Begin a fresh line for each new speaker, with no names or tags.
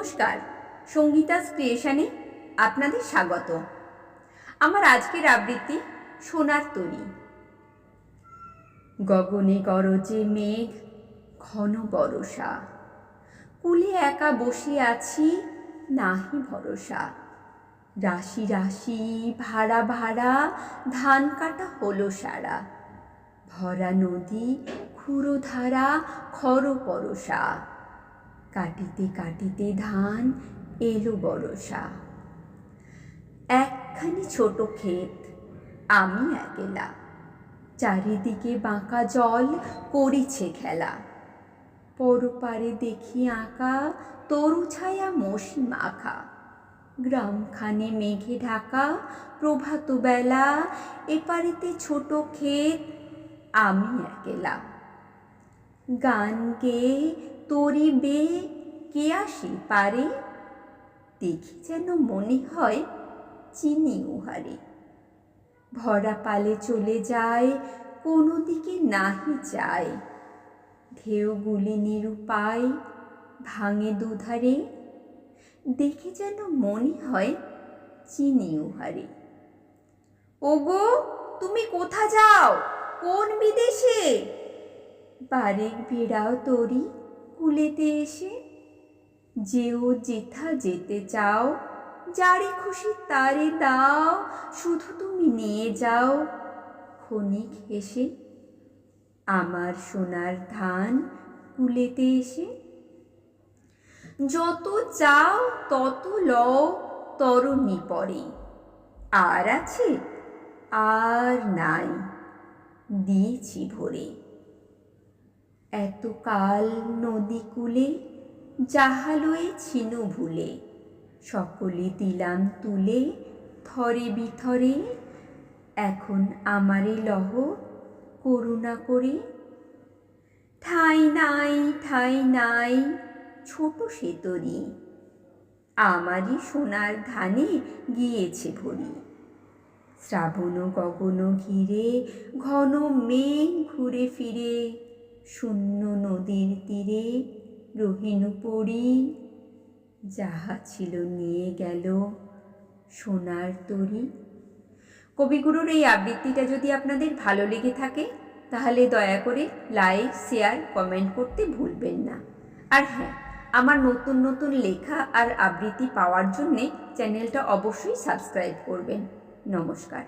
নমস্কার, সঙ্গীতাস ক্রিয়েশনে আপনাদের স্বাগত। আমার আজকের আবৃত্তি সোনার তরী। গগনে গরজে মেঘ, ঘন বরষা, কুলে একা বসে আছি, নাহি ভরসা। রাশি রাশি ভাড়া ভাড়া ধান কাটা হলো সারা, ভরা নদী ক্ষুরধারা খর পরশা। কাটিতে কাটিতে ধান এলো বরষা। একখানি ছোট ক্ষেত, আমি একলা, চারিদিকে বাঁকা জল করিছে খেলা। পরপারে দেখি আঁকা তরু ছায়া মসি মাখা, গ্রামখানে মেঘে ঢাকা প্রভাত বেলা। এপারেতে ছোট ক্ষেত, আমি একলা। গান গেয়ে তরি বেয়ে কে আসে পারে, দেখি যেন মনে হয় চিনি উহারে। ভরা পালে চলে যায়, কোনো দিকে নাহি যায়, ঢেউগুলি নিরুপায় ভাঙে দুধারে। দেখে যেন মনে হয় চিনি উহারে। ওগো, তুমি কোথা যাও, কোন বিদেশে? বারেক বেড়াও তরি কুলেতে এসে। যেও যেথা যেতে চাও, যারে খুশি তারে দাও, শুধু তুমি নিয়ে যাও ক্ষণিক হেসে আমার সোনার ধান কুলেতে এসে। যত চাও তত লও তরণী পরে, আর আছে আর নাই, দিয়েছি ভরে। এতকাল নদী কূলে জাহালয়ে ছিনু ভুলে, সকলে দিলাম তুলে থরে বিথরে। এখন আমারে লহ করুণা করে। ঠাঁই নাই ঠাঁই নাই ছোট সে তরী, আমারই সোনার ধানে গিয়েছে ভরি। শ্রাবণ গগন ঘিরে ঘন মেঘ ঘুরে ফিরে, শূন্য নদীর তীরে রহিনু পড়ি। যাহা ছিল নিয়ে গেল সোনার তরী। কবিগুরুর এই আবৃত্তিটা যদি আপনাদের ভালো লেগে থাকে তাহলে দয়া করে লাইক, শেয়ার, কমেন্ট করতে ভুলবেন না। আর হ্যাঁ, আমার নতুন নতুন লেখা আর আবৃত্তি পাওয়ার জন্যে চ্যানেলটা অবশ্যই সাবস্ক্রাইব করবেন। নমস্কার।